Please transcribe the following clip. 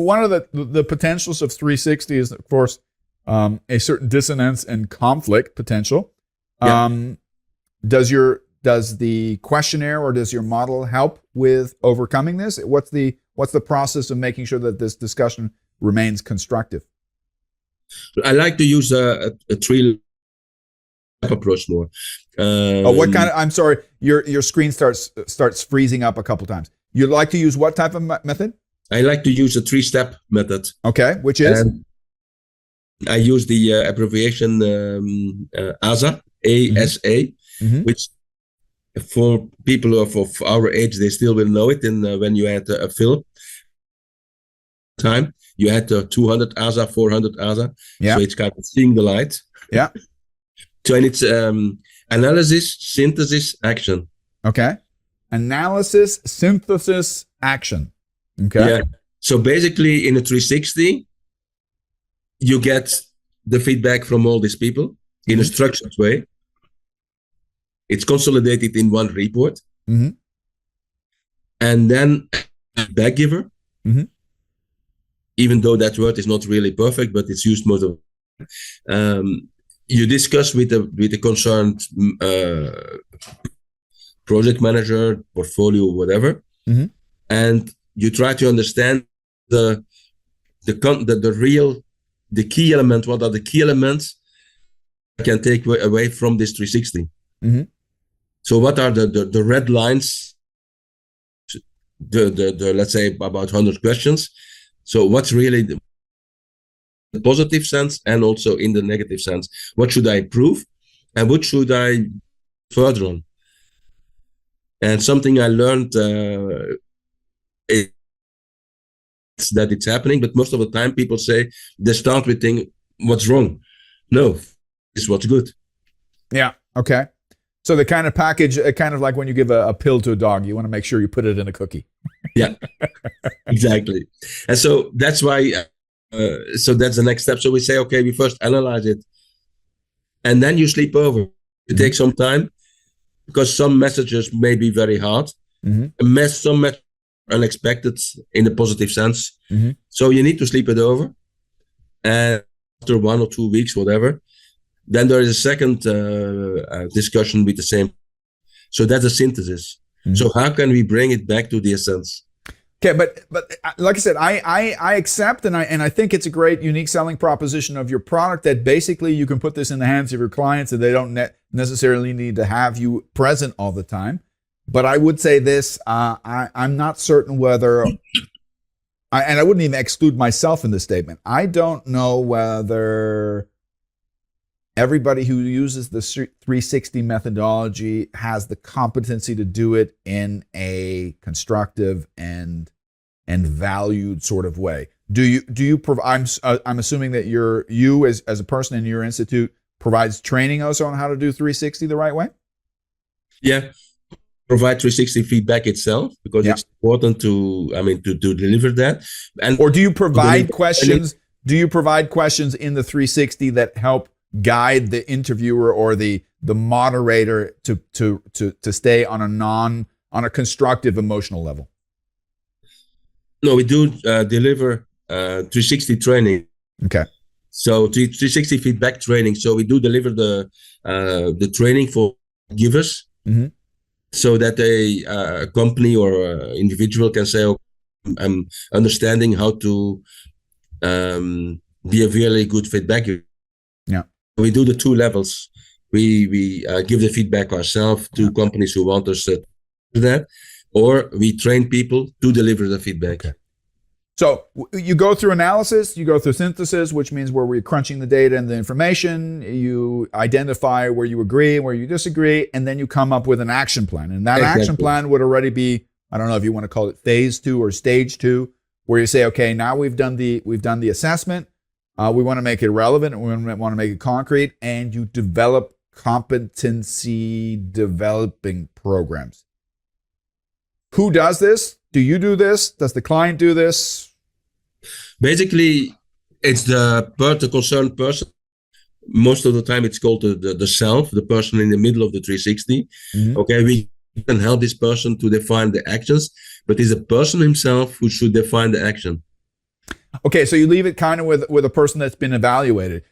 One of the potentials of 360 is, of course, a certain dissonance and conflict potential. Yeah. Does the questionnaire or does your model help with overcoming this? What's the process of making sure that this discussion remains constructive? I like to use a three approach more. What kind of? I'm sorry, your screen starts freezing up a couple times. You like to use what type of method? I like to use a 3-step method. Okay, which is? I use the abbreviation ASA, ASA, which for people of our age, they still will know it. And when you had a film time, you had 200 ASA, 400 ASA. Yeah. So it's kind of seeing the light. Yeah. So and it's analysis, synthesis, action. Okay. Analysis, synthesis, action. Okay. Yeah. So basically in a 360, you get the feedback from all these people in a structured way. It's consolidated in one report. And then feedback giver, even though that word is not really perfect, but it's used most of the time. You discuss with the concerned project manager, portfolio, whatever, and you try to understand the key element. What are the key elements I can take away from this 360? So what are the red lines? The let's say about 100 questions. So what's really the positive sense and also in the negative sense? What should I improve and what should I further on? And something I learned is that it's happening, but most of the time people say they start with thinking, what's wrong? No, it's what's good. Yeah. Okay. So the kind of package, kind of like when you give a pill to a dog, you want to make sure you put it in a cookie. Yeah, exactly. And so that's why, so that's the next step. So we say, okay, we first analyze it and then you sleep over. You take some time because some messages may be very hard. Some messages unexpected in the positive sense. So you need to sleep it over. And after 1 or 2 weeks, whatever, then there is a second discussion with the same. So that's a synthesis. So how can we bring it back to the essence? Okay, but like I said, I accept and I think it's a great unique selling proposition of your product that basically you can put this in the hands of your clients and they don't necessarily need to have you present all the time. But I would say this, I'm not certain whether, and I wouldn't even exclude myself in this statement. I don't know whether everybody who uses the 360 methodology has the competency to do it in a constructive and valued sort of way. Do you provide? I'm assuming that you as a person in your institute provides training also on how to do 360 the right way. Yeah, provide 360 feedback itself because it's important to deliver that. Or do you provide questions? Do you provide questions in the 360 that help guide the interviewer or the moderator to stay on a constructive emotional level? No, we do deliver 360 training. Okay. So 360 feedback training. So we do deliver the training for givers, so that a company or an individual can say, "Okay, I'm understanding how to be a really good feedback giver." Yeah. We do the two levels. We give the feedback ourselves to companies who want us to do that, or we train people to deliver the feedback. Okay. So you go through analysis, you go through synthesis, which means where we're crunching the data and the information, you identify where you agree and where you disagree, and then you come up with an action plan. And that action plan would already be, I don't know if you want to call it phase 2 or stage 2, where you say, okay, now we've done the assessment. We want to make it relevant, and we want to make it concrete, and you develop competency developing programs. Who does this? Do you do this? Does the client do this? Basically, it's the concerned person. Most of the time, it's called the self, the person in the middle of the 360. Okay, we can help this person to define the actions, but it's the person himself who should define the action. Okay, so you leave it kind of with a person that's been evaluated.